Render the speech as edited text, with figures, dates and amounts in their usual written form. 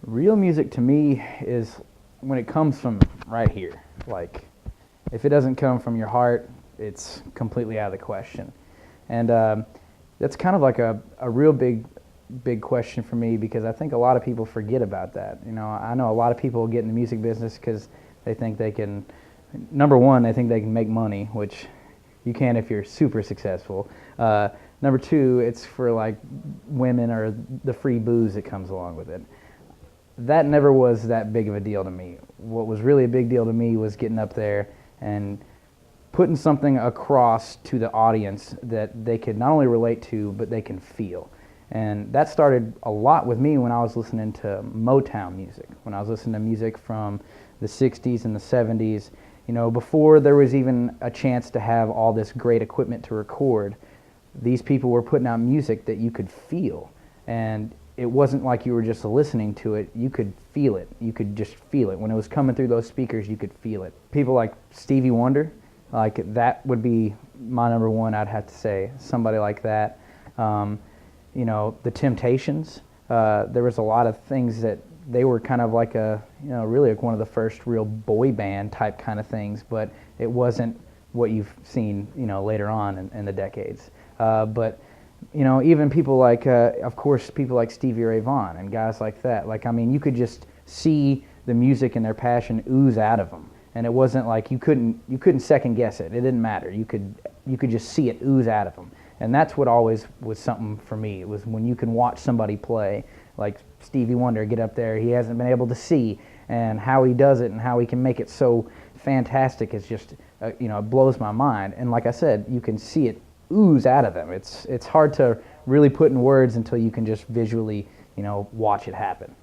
Real music to me is when it comes from right here. Like, if it doesn't come from your heart, it's completely out of the question. And that's kind of like a real big question for me because I think a lot of people forget about that. You know, I know a lot of people get in the music business because they think they can, number one, they think they can make money, which you can if you're super successful. Number two, it's for like women or the free booze that comes along with it. That never was that big of a deal to me. What was really a big deal to me was getting up there and putting something across to the audience that they could not only relate to, but they can feel. And that started a lot with me when I was listening to Motown music, when I was listening to music from the 60s and the 70s. You know, before there was even a chance to have all this great equipment to record, these people were putting out music that you could feel. And it wasn't like you were just listening to it, you could feel it. You could just feel it. When it was coming through those speakers, you could feel it. People like Stevie Wonder, like that would be my number one, I'd have to say. Somebody like that. You know, the Temptations, there was a lot of things that they were kind of like really like one of the first real boy band type kind of things, but it wasn't what you've seen, later on in the decades. But you know, even people like, of course, people like Stevie Ray Vaughan and guys like that. Like, I mean, you could just see the music and their passion ooze out of them, and it wasn't like you couldn't second guess it. It didn't matter. You could just see it ooze out of them, and that's what always was something for me. It was when you can watch somebody play, like Stevie Wonder, get up there. He hasn't been able to see, and how he does it and how he can make it so fantastic is just, it blows my mind. And like I said, you can see it ooze out of them. It's hard to really put in words until you can just visually, watch it happen.